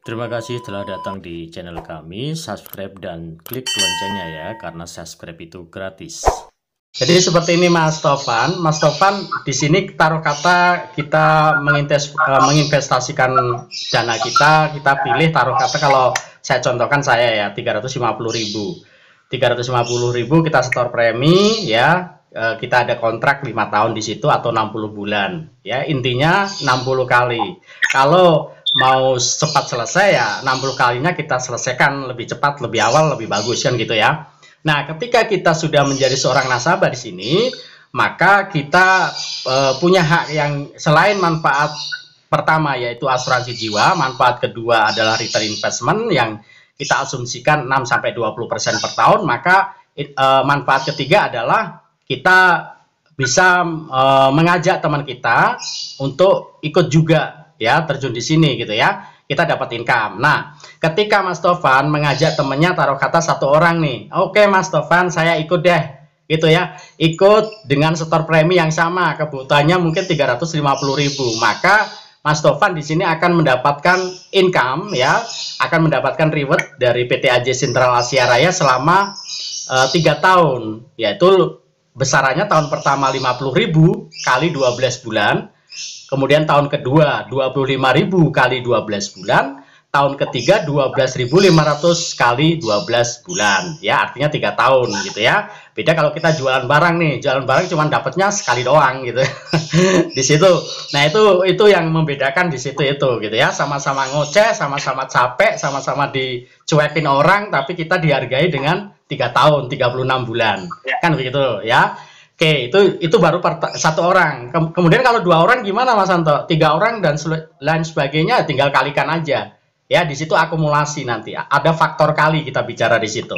Terima kasih telah datang di channel kami. Subscribe dan klik loncengnya ya, karena subscribe itu gratis. Jadi seperti ini Mas Tovan. Mas Tovan di sini taruh kata kita menginvestasikan dana kita pilih taruh kata, kalau saya contohkan saya ya 350.000. 350.000 kita setor premi ya. Kita ada kontrak 5 tahun di situ atau 60 bulan ya, intinya 60 kali. Kalau mau cepat selesai ya 60 kalinya kita selesaikan lebih cepat, lebih awal, lebih bagus kan gitu ya. Nah, ketika kita sudah menjadi seorang nasabah di sini, maka kita punya hak yang selain manfaat pertama yaitu asuransi jiwa, manfaat kedua adalah return investment yang kita asumsikan 6-20% per tahun, maka manfaat ketiga adalah kita bisa mengajak teman kita untuk ikut juga ya terjun di sini gitu ya, kita dapat income. Nah, ketika Mas Tovan mengajak temennya taruh kata 1 orang nih, oke Mas Tovan saya ikut deh gitu ya, ikut dengan setor premi yang sama, kebutuhannya mungkin 350.000, maka Mas Tovan di sini akan mendapatkan income ya, akan mendapatkan reward dari PT AJ Sentral Asia Raya selama 3 tahun, yaitu besarannya tahun pertama 50.000 kali 12 bulan, kemudian tahun kedua 25.000 kali 12 bulan, tahun ketiga 12.500 kali 12 bulan ya, artinya 3 tahun gitu ya. Beda kalau kita jualan barang nih, jualan barang cuma dapatnya sekali doang gitu di situ. Nah, itu yang membedakan di situ itu gitu ya, sama-sama ngoceh, sama-sama capek, sama-sama dicuekin orang, tapi kita dihargai dengan 3 tahun 36 bulan kan begitu ya. Oke, itu baru 1 orang. Kemudian kalau 2 orang gimana Mas Santo? 3 orang dan lain sebagainya tinggal kalikan aja. Ya, di situ akumulasi nanti. Ada faktor kali kita bicara di situ.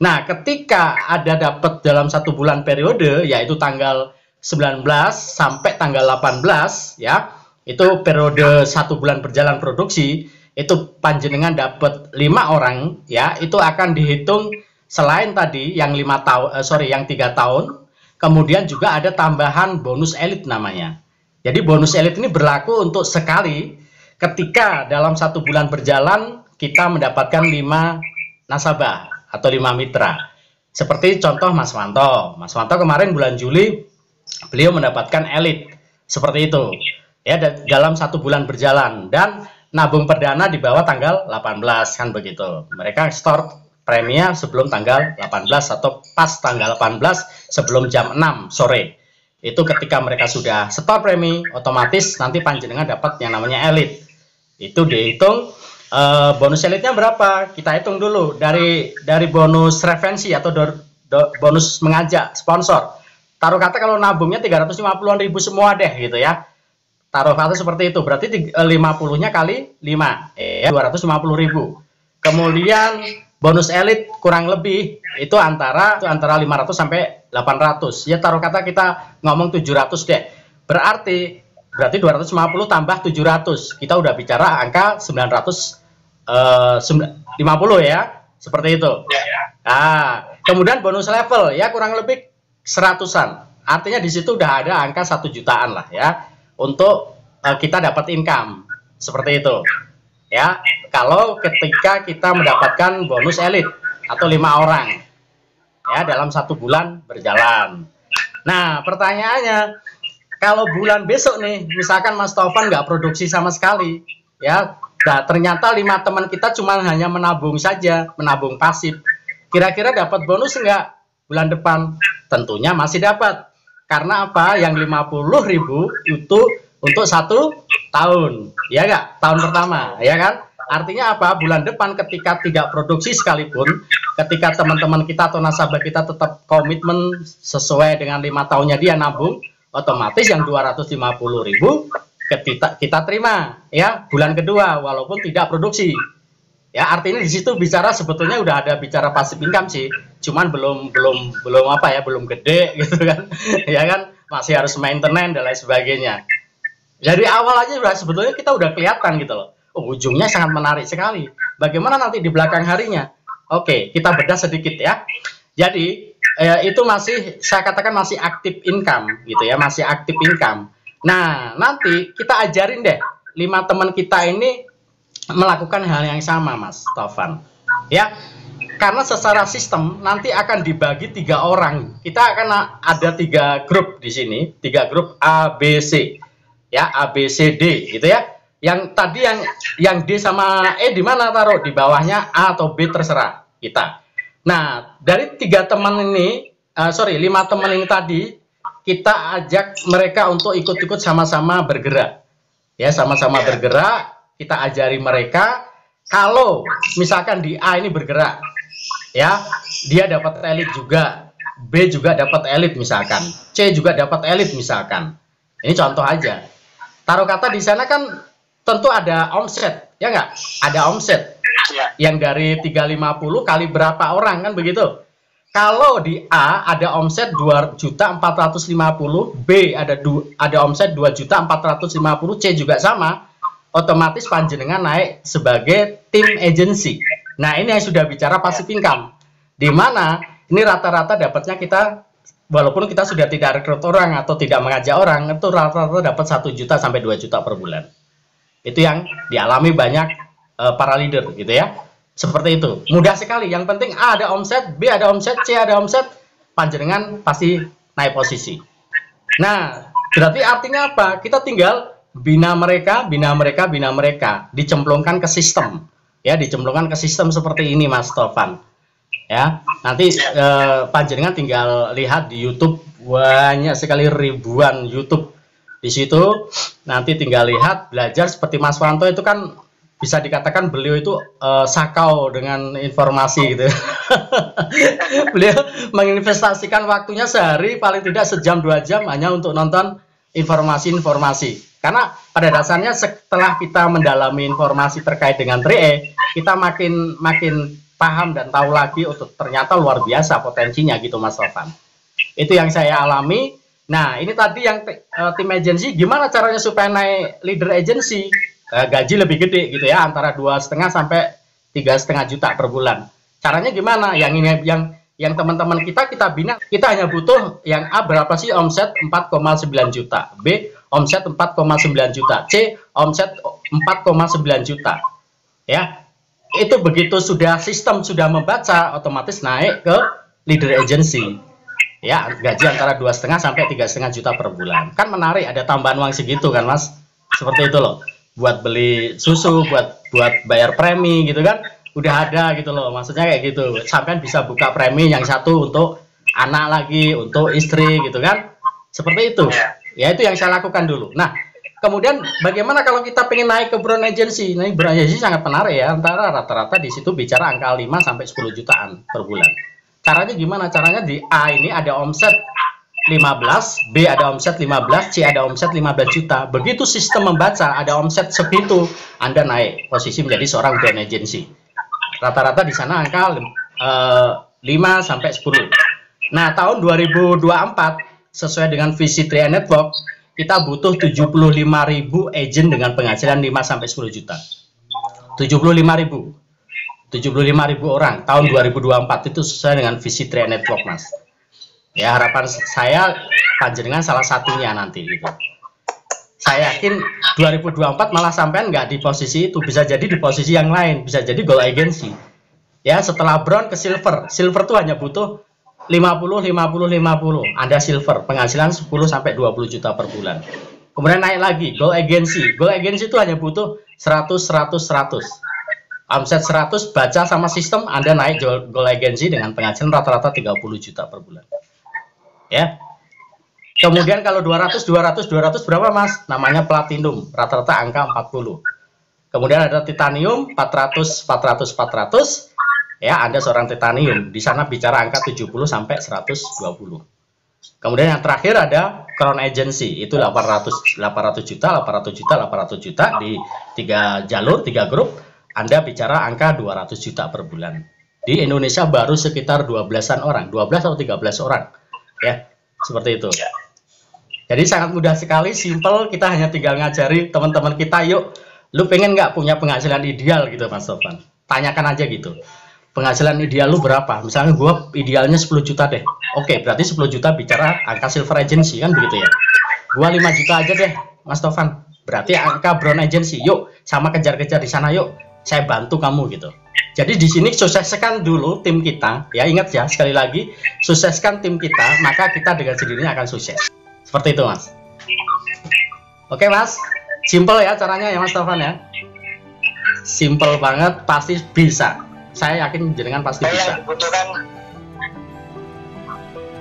Nah, ketika ada dapat dalam 1 bulan periode, yaitu tanggal 19 sampai tanggal 18 ya, itu periode 1 bulan berjalan produksi, itu panjenengan dapat 5 orang ya, itu akan dihitung selain tadi yang 3 tahun. Kemudian juga ada tambahan bonus elit namanya. Jadi bonus elit ini berlaku untuk sekali ketika dalam 1 bulan berjalan kita mendapatkan 5 nasabah atau 5 mitra. Seperti contoh Mas Wanto. Mas Wanto kemarin bulan Juli beliau mendapatkan elit. Seperti itu. Ya, dalam 1 bulan berjalan dan nabung perdana di bawah tanggal 18 kan begitu. Mereka store preminya sebelum tanggal 18 atau pas tanggal 18 sebelum jam 6 sore. Itu ketika mereka sudah setor premi, otomatis nanti panjenengan dapat yang namanya elit. Itu dihitung bonus elitnya berapa? Kita hitung dulu dari bonus referensi atau bonus mengajak sponsor. Taruh kata kalau nabungnya 350-an ribu semua deh gitu ya. Taruh kata seperti itu, berarti 50-nya kali 5 ya 250.000. Kemudian bonus elit kurang lebih itu antara 500 sampai 800. Ya taruh kata kita ngomong 700 deh. Berarti 250 tambah 700. Kita udah bicara angka 950 ya. Seperti itu. Nah, kemudian bonus level ya kurang lebih 100-an. Artinya di situ udah ada angka 1 jutaan lah ya untuk kita dapat income. Seperti itu. Ya, kalau ketika kita mendapatkan bonus elit atau 5 orang ya dalam 1 bulan berjalan. Nah, pertanyaannya, kalau bulan besok nih, misalkan Mas Tovan nggak produksi sama sekali ya, nah, ternyata 5 teman kita cuma hanya menabung saja, menabung pasif, kira-kira dapat bonus nggak bulan depan? Tentunya masih dapat. Karena apa? Yang 50.000 itu untuk 1 tahun, ya nggak? Tahun pertama, ya kan? Artinya apa? Bulan depan ketika tidak produksi sekalipun, ketika teman-teman kita atau nasabah kita tetap komitmen sesuai dengan 5 tahunnya dia nabung, otomatis yang 250.000 kita terima, ya bulan kedua walaupun tidak produksi. Ya artinya di situ bicara sebetulnya udah ada bicara passive income sih, cuman belum apa ya, belum gede gitu kan, ya kan masih harus maintenance dan lain sebagainya. Dari awal aja udah sebetulnya kita udah kelihatan gitu loh. Oh, ujungnya sangat menarik sekali. Bagaimana nanti di belakang harinya? Oke, kita bedah sedikit ya. Jadi itu masih saya katakan masih aktif income gitu ya, masih aktif income. Nah, nanti kita ajarin deh 5 teman kita ini melakukan hal yang sama, Mas Taufan. Ya, karena secara sistem nanti akan dibagi 3 orang. Kita akan ada 3 grup di sini, 3 grup A, B, C. Ya, A, B, C, D, gitu ya. Yang tadi yang D sama E di mana taruh? Di bawahnya A atau B terserah kita. Nah, dari 3 teman ini, 5 teman ini tadi, kita ajak mereka untuk ikut-ikut sama-sama bergerak. Ya, sama-sama bergerak, kita ajari mereka kalau misalkan di A ini bergerak, ya, dia dapat elit juga, B juga dapat elit misalkan, C juga dapat elit misalkan. Ini contoh aja. Taruh kata di sana kan tentu ada omset, ya nggak? Ada omset yang dari 350 kali berapa orang kan begitu. Kalau di A ada omset 2.450.000, B ada omset 2.450.000, C juga sama, otomatis panjenengan naik sebagai tim agency. Nah, ini yang sudah bicara passive income, di mana ini rata-rata dapatnya kita, walaupun kita sudah tidak rekrut orang atau tidak mengajak orang, itu rata-rata dapat 1 juta sampai 2 juta per bulan. Itu yang dialami banyak para leader gitu ya. Seperti itu, mudah sekali. Yang penting A ada omset, B ada omset, C ada omset, panjenengan pasti naik posisi. Nah, berarti artinya apa? Kita tinggal bina mereka, dicemplungkan ke sistem. Ya, dicemplungkan ke sistem seperti ini, Mas Taufan. Ya, nanti panjenengan tinggal lihat di YouTube, banyak sekali ribuan YouTube di situ. Nanti tinggal lihat, belajar seperti Mas Wanto itu kan bisa dikatakan beliau itu sakau dengan informasi gitu. Beliau menginvestasikan waktunya sehari paling tidak sejam 2 jam hanya untuk nonton informasi-informasi. Karena pada dasarnya setelah kita mendalami informasi terkait dengan 3E, kita makin paham dan tahu lagi untuk ternyata luar biasa potensinya gitu, Mas Taufan. Itu yang saya alami. Nah, ini tadi yang tim agency, gimana caranya supaya naik leader agency? Gaji lebih gede gitu ya, antara 2,5 sampai 3,5 juta per bulan. Caranya gimana? Yang teman-teman kita bina, kita hanya butuh yang A berapa sih omset 4,9 juta, B omset 4,9 juta, C omset 4,9 juta. Ya, itu begitu sudah sistem sudah membaca, otomatis naik ke leader agency. Ya, gaji antara 2,5 sampai 3,5 juta per bulan. Kan menarik, ada tambahan uang segitu kan, Mas? Seperti itu loh. Buat beli susu, buat bayar premi gitu kan, udah ada gitu loh, maksudnya kayak gitu. Sampai bisa buka premi yang satu untuk anak lagi, untuk istri gitu kan, seperti itu. Ya, itu yang saya lakukan dulu. Nah, kemudian bagaimana kalau kita pengen naik ke brand agency? Nah, brand agency sangat menarik ya, antara rata-rata di situ bicara angka 5 sampai 10 jutaan per bulan. Caranya gimana? Caranya di A ini ada omset 15, B ada omset 15, C ada omset 15 juta. Begitu sistem membaca ada omset segitu, Anda naik posisi menjadi seorang brand agency. Rata-rata di sana angka 5 sampai 10. Nah, tahun 2024 sesuai dengan visi 3E Network, kita butuh 75.000 agent dengan penghasilan 5 sampai 10 juta. 75.000 orang tahun 2024 itu sesuai dengan visi 3E Network, Mas. Ya, harapan saya panjenengan salah satunya nanti gitu. Saya yakin 2024 malah sampean nggak di posisi itu, bisa jadi di posisi yang lain, bisa jadi gold agency. Ya, setelah brown ke silver. Silver tuh hanya butuh 50. Anda silver, penghasilan 10 sampai 20 juta per bulan. Kemudian naik lagi gold agency. Gold agency itu hanya butuh 100. Omset 100 baca sama sistem, Anda naik gold agency dengan penghasilan rata-rata 30 juta per bulan. Ya. Kemudian kalau 200 berapa, Mas? Namanya platinum, rata-rata angka 40. Kemudian ada titanium 400. Ya, Anda seorang titanium. Di sana bicara angka 70 sampai 120. Kemudian yang terakhir ada crown agency, itu 800 juta di 3 jalur, 3 grup. Anda bicara angka 200 juta per bulan. Di Indonesia baru sekitar 12-an orang, 12 atau 13 orang. Ya, seperti itu. Jadi sangat mudah sekali, simple. Kita hanya tinggal ngajari teman-teman kita, yuk, lu pengen nggak punya penghasilan ideal gitu, Mas Taufan? Tanyakan aja gitu. Penghasilan ideal lu berapa? Misalnya gue idealnya 10 juta deh. Oke, berarti 10 juta bicara angka silver agency kan begitu ya. Gue 5 juta aja deh, Mas Taufan. Berarti angka brown agency. Yuk, sama kejar-kejar di sana, yuk saya bantu kamu gitu. Jadi di sini sukseskan dulu tim kita, ya ingat ya sekali lagi, sukseskan tim kita, maka kita dengan sendirinya akan sukses. Seperti itu Mas. Oke Mas, simple ya caranya ya Mas Taufan ya. Simple banget, pasti bisa. Saya yakin jenengan pasti bisa.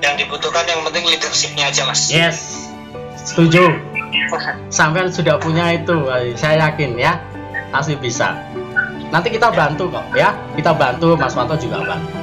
Yang dibutuhkan yang penting leadershipnya aja Mas. Yes, setuju. Sampai sudah punya itu, saya yakin ya pasti bisa. Nanti kita bantu kok ya, kita bantu, Mas Wanto juga bantu.